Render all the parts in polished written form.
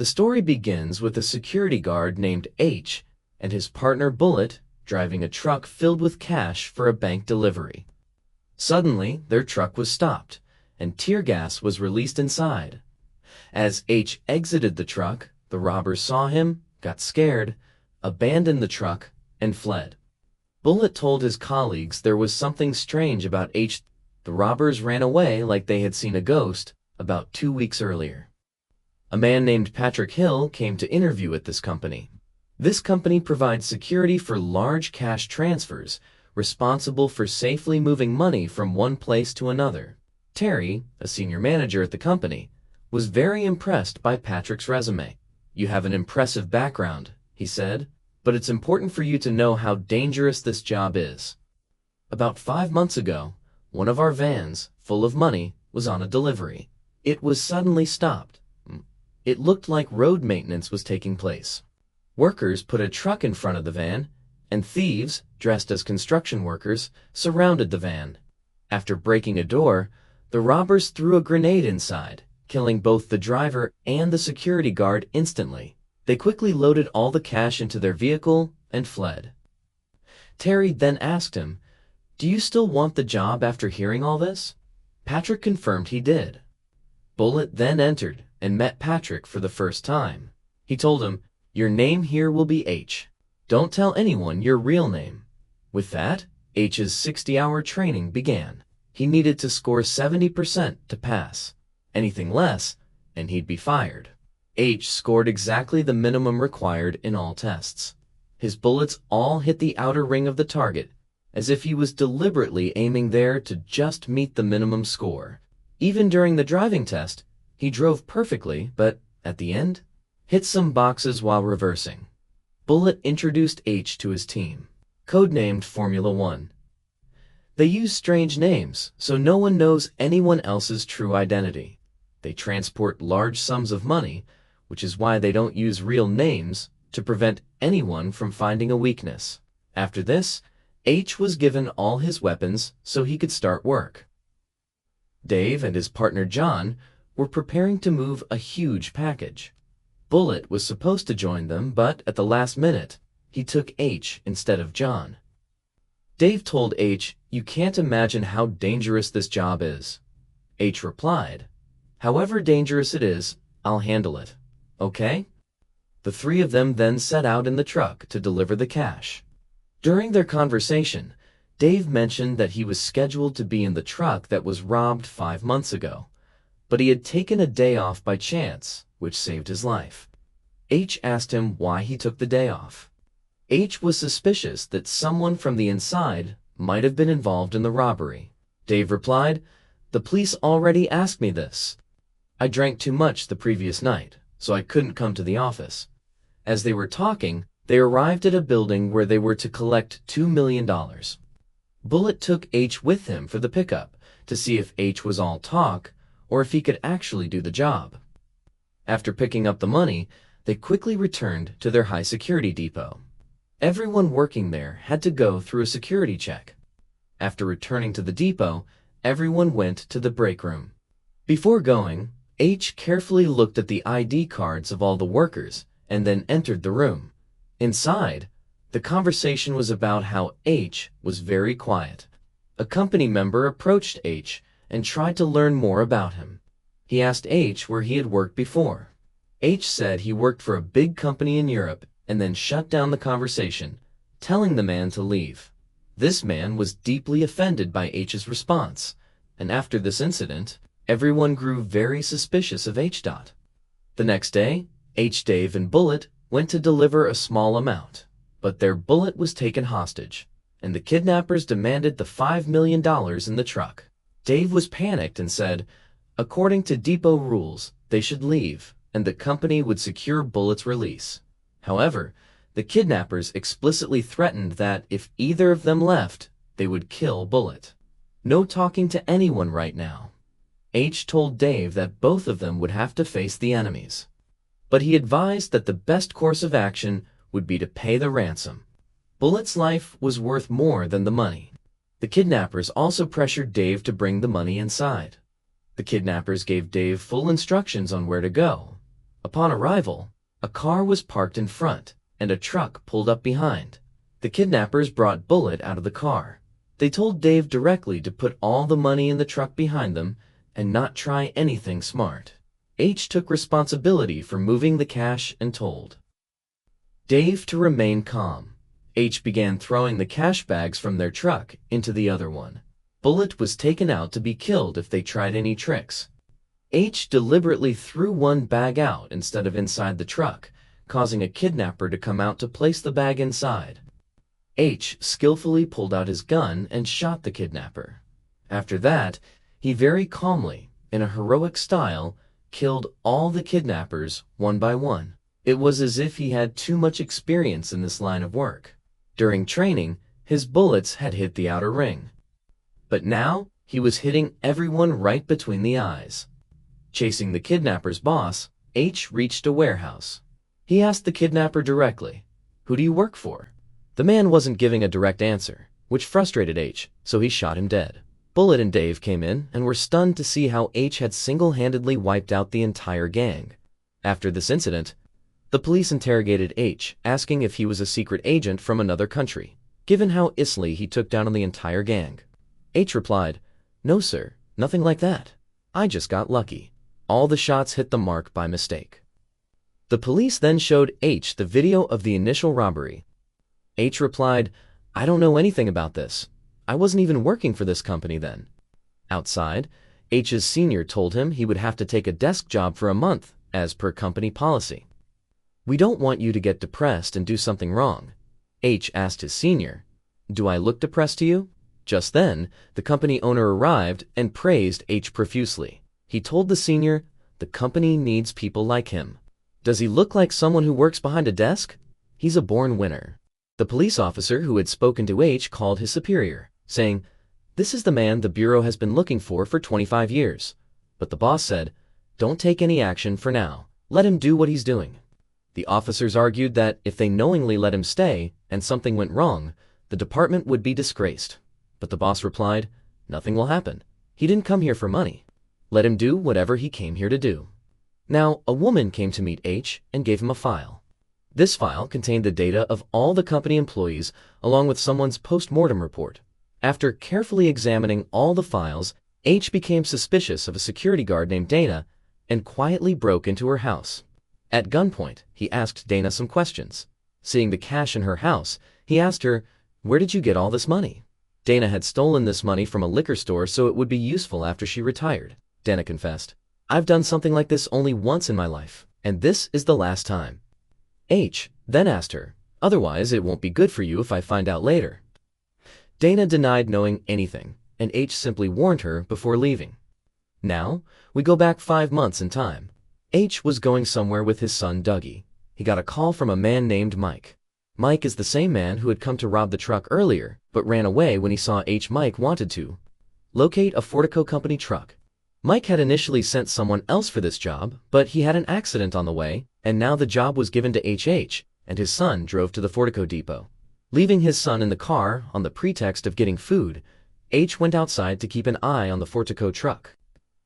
The story begins with a security guard named H and his partner Bullet driving a truck filled with cash for a bank delivery. Suddenly, their truck was stopped, and tear gas was released inside. As H exited the truck, the robbers saw him, got scared, abandoned the truck, and fled. Bullet told his colleagues there was something strange about H. The robbers ran away like they had seen a ghost about 2 weeks earlier. A man named Patrick Hill came to interview at this company. This company provides security for large cash transfers, responsible for safely moving money from one place to another. Terry, a senior manager at the company, was very impressed by Patrick's resume. "You have an impressive background," he said, "but it's important for you to know how dangerous this job is. About 5 months ago, one of our vans, full of money, was on a delivery. It was suddenly stopped. It looked like road maintenance was taking place. Workers put a truck in front of the van, and thieves, dressed as construction workers, surrounded the van. After breaking a door, the robbers threw a grenade inside, killing both the driver and the security guard instantly. They quickly loaded all the cash into their vehicle and fled." Terry then asked him, "Do you still want the job after hearing all this?" Patrick confirmed he did. Bullet then entered and met Patrick for the first time. He told him, "Your name here will be H. Don't tell anyone your real name." With that, H's 60-hour training began. He needed to score 70% to pass. Anything less, and he'd be fired. H scored exactly the minimum required in all tests. His bullets all hit the outer ring of the target, as if he was deliberately aiming there to just meet the minimum score. Even during the driving test, he drove perfectly, but at the end, hit some boxes while reversing. Bullet introduced H to his team, codenamed Formula One. They use strange names, so no one knows anyone else's true identity. They transport large sums of money, which is why they don't use real names to prevent anyone from finding a weakness. After this, H was given all his weapons so he could start work. Dave and his partner John were preparing to move a huge package. Bullet was supposed to join them, but at the last minute, he took H instead of John. Dave told H, "You can't imagine how dangerous this job is." H replied, "However dangerous it is, I'll handle it. Okay?" The three of them then set out in the truck to deliver the cash. During their conversation, Dave mentioned that he was scheduled to be in the truck that was robbed 5 months ago, but he had taken a day off by chance, which saved his life. H asked him why he took the day off. H was suspicious that someone from the inside might have been involved in the robbery. Dave replied, "The police already asked me this. I drank too much the previous night, so I couldn't come to the office." As they were talking, they arrived at a building where they were to collect $2 million. Bullet took H with him for the pickup to see if H was all talk or if he could actually do the job. After picking up the money, they quickly returned to their high security depot. Everyone working there had to go through a security check. After returning to the depot, everyone went to the break room. Before going, H carefully looked at the ID cards of all the workers and then entered the room. Inside, the conversation was about how H was very quiet. A company member approached H and tried to learn more about him. He asked H where he had worked before. H said he worked for a big company in Europe and then shut down the conversation, telling the man to leave. This man was deeply offended by H's response, and after this incident, everyone grew very suspicious of H. The next day, H, Dave, and Bullet went to deliver a small amount, but their Bullet was taken hostage, and the kidnappers demanded the $5 million in the truck. Dave was panicked and said, according to depot rules, they should leave, and the company would secure Bullet's release. However, the kidnappers explicitly threatened that if either of them left, they would kill Bullet. "No talking to anyone right now." H told Dave that both of them would have to face the enemies. But he advised that the best course of action would be to pay the ransom. Bullet's life was worth more than the money. The kidnappers also pressured Dave to bring the money inside. The kidnappers gave Dave full instructions on where to go. Upon arrival, a car was parked in front, and a truck pulled up behind. The kidnappers brought Bullet out of the car. They told Dave directly to put all the money in the truck behind them and not try anything smart. H took responsibility for moving the cash and told Dave to remain calm. H began throwing the cash bags from their truck into the other one. Bullet was taken out to be killed if they tried any tricks. H deliberately threw one bag out instead of inside the truck, causing a kidnapper to come out to place the bag inside. H skillfully pulled out his gun and shot the kidnapper. After that, he very calmly, in a heroic style, killed all the kidnappers one by one. It was as if he had too much experience in this line of work. During training, his bullets had hit the outer ring. But now, he was hitting everyone right between the eyes. Chasing the kidnapper's boss, H reached a warehouse. He asked the kidnapper directly, "Who do you work for?" The man wasn't giving a direct answer, which frustrated H, so he shot him dead. Bullet and Dave came in and were stunned to see how H had single-handedly wiped out the entire gang. After this incident, the police interrogated H, asking if he was a secret agent from another country, given how easily he took down the entire gang. H replied, "No sir, nothing like that. I just got lucky. All the shots hit the mark by mistake." The police then showed H the video of the initial robbery. H replied, "I don't know anything about this. I wasn't even working for this company then." Outside, H's senior told him he would have to take a desk job for a month, as per company policy. "We don't want you to get depressed and do something wrong." H asked his senior, "Do I look depressed to you?" Just then, the company owner arrived and praised H profusely. He told the senior, "The company needs people like him. Does he look like someone who works behind a desk? He's a born winner." The police officer who had spoken to H called his superior, saying, "This is the man the Bureau has been looking for 25 years. But the boss said, "Don't take any action for now. Let him do what he's doing." The officers argued that if they knowingly let him stay and something went wrong, the department would be disgraced. But the boss replied, "Nothing will happen. He didn't come here for money. Let him do whatever he came here to do." Now, a woman came to meet H and gave him a file. This file contained the data of all the company employees along with someone's post-mortem report. After carefully examining all the files, H became suspicious of a security guard named Dana and quietly broke into her house. At gunpoint, he asked Dana some questions. Seeing the cash in her house, he asked her, "Where did you get all this money?" Dana had stolen this money from a liquor store so it would be useful after she retired. Dana confessed, "I've done something like this only once in my life, and this is the last time." H then asked her, "Otherwise it won't be good for you if I find out later." Dana denied knowing anything, and H simply warned her before leaving. Now, we go back 5 months in time. H was going somewhere with his son Dougie. He got a call from a man named Mike. Mike is the same man who had come to rob the truck earlier, but ran away when he saw H. Mike wanted to locate a Fortico company truck. Mike had initially sent someone else for this job, but he had an accident on the way, and now the job was given to HH, and his son drove to the Fortico depot. Leaving his son in the car on the pretext of getting food, H went outside to keep an eye on the Fortico truck.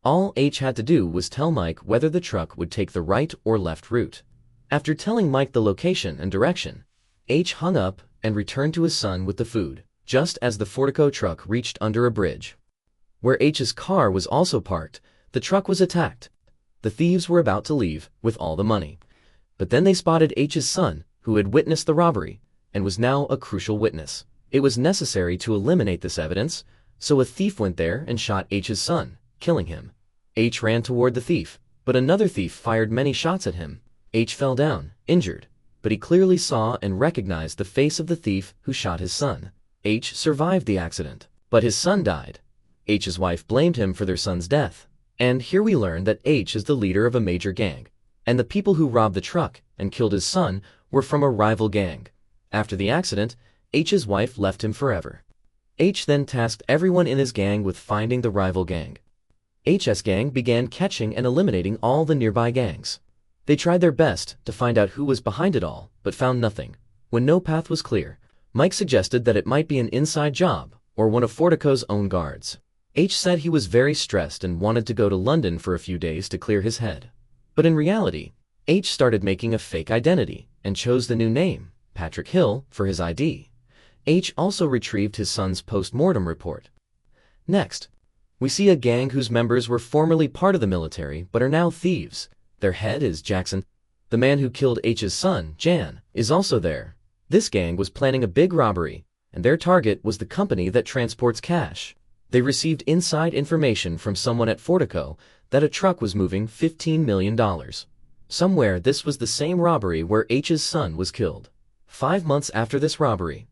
All H had to do was tell Mike whether the truck would take the right or left route. After telling Mike the location and direction, H hung up and returned to his son with the food, just as the Fortico truck reached under a bridge. Where H's car was also parked, the truck was attacked. The thieves were about to leave with all the money. But then they spotted H's son, who had witnessed the robbery, and was now a crucial witness. It was necessary to eliminate this evidence, so a thief went there and shot H's son, killing him. H ran toward the thief, but another thief fired many shots at him. H fell down, injured, but he clearly saw and recognized the face of the thief who shot his son. H survived the accident, but his son died. H's wife blamed him for their son's death. And here we learn that H is the leader of a major gang, and the people who robbed the truck and killed his son were from a rival gang. After the accident, H's wife left him forever. H then tasked everyone in his gang with finding the rival gang. H's gang began catching and eliminating all the nearby gangs. They tried their best to find out who was behind it all, but found nothing. When no path was clear, Mike suggested that it might be an inside job or one of Fortico's own guards. H said he was very stressed and wanted to go to London for a few days to clear his head. But in reality, H started making a fake identity and chose the new name, Patrick Hill, for his ID. H also retrieved his son's post-mortem report. Next, we see a gang whose members were formerly part of the military but are now thieves. Their head is Jackson. The man who killed H's son, Jan, is also there. This gang was planning a big robbery, and their target was the company that transports cash. They received inside information from someone at Fortico that a truck was moving $15 million. Somewhere this was the same robbery where H's son was killed. 5 months after this robbery,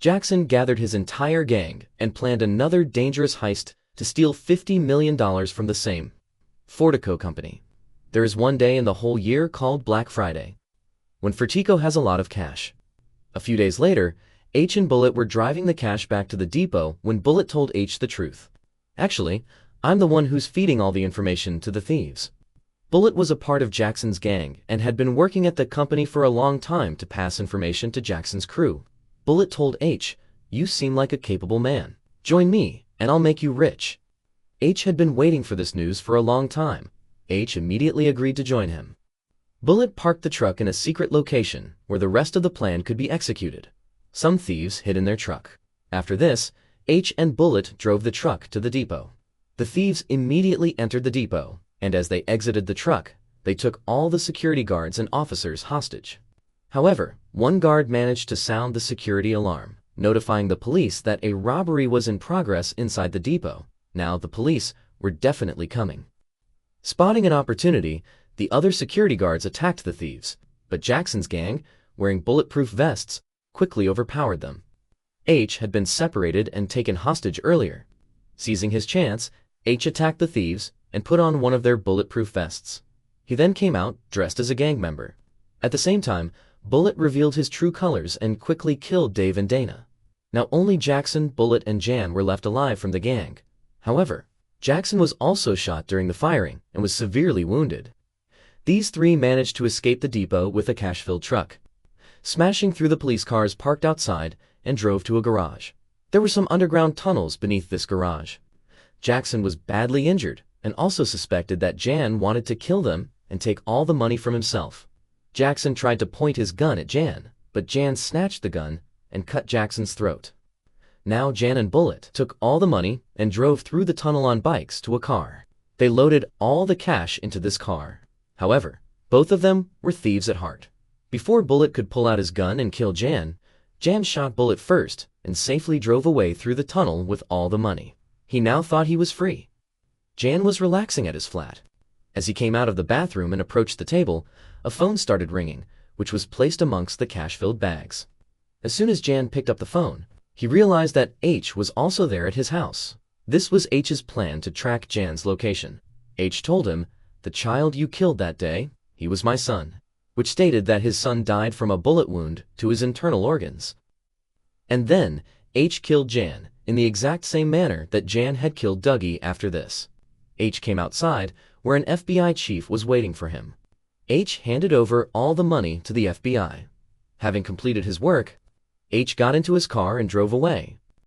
Jackson gathered his entire gang and planned another dangerous heist to steal $50 million from the same Fortico company. There is one day in the whole year called Black Friday, when Fortico has a lot of cash. A few days later, H and Bullet were driving the cash back to the depot when Bullet told H the truth. Actually, I'm the one who's feeding all the information to the thieves. Bullet was a part of Jackson's gang and had been working at the company for a long time to pass information to Jackson's crew. Bullet told H, "You seem like a capable man. Join me, and I'll make you rich." H had been waiting for this news for a long time. H immediately agreed to join him. Bullet parked the truck in a secret location where the rest of the plan could be executed. Some thieves hid in their truck. After this, H and Bullet drove the truck to the depot. The thieves immediately entered the depot, and as they exited the truck, they took all the security guards and officers hostage. However, one guard managed to sound the security alarm, notifying the police that a robbery was in progress inside the depot. Now the police were definitely coming. Spotting an opportunity, the other security guards attacked the thieves, but Jackson's gang, wearing bulletproof vests, quickly overpowered them. H had been separated and taken hostage earlier. Seizing his chance, H attacked the thieves and put on one of their bulletproof vests. He then came out dressed as a gang member. At the same time, Bullet revealed his true colors and quickly killed Dave and Dana. Now only Jackson, Bullet, and Jan were left alive from the gang. However, Jackson was also shot during the firing and was severely wounded. These three managed to escape the depot with a cash-filled truck, smashing through the police cars parked outside and drove to a garage. There were some underground tunnels beneath this garage. Jackson was badly injured and also suspected that Jan wanted to kill them and take all the money from himself. Jackson tried to point his gun at Jan, but Jan snatched the gun and cut Jackson's throat. Now Jan and Bullet took all the money and drove through the tunnel on bikes to a car. They loaded all the cash into this car. However, both of them were thieves at heart. Before Bullet could pull out his gun and kill Jan, Jan shot Bullet first and safely drove away through the tunnel with all the money. He now thought he was free. Jan was relaxing at his flat. As he came out of the bathroom and approached the table, a phone started ringing, which was placed amongst the cash-filled bags. As soon as Jan picked up the phone, he realized that H was also there at his house. This was H's plan to track Jan's location. H told him, "The child you killed that day, he was my son," which stated that his son died from a bullet wound to his internal organs. And then, H killed Jan in the exact same manner that Jan had killed Dougie after this. H came outside, where an FBI chief was waiting for him. H handed over all the money to the FBI. Having completed his work, H got into his car and drove away,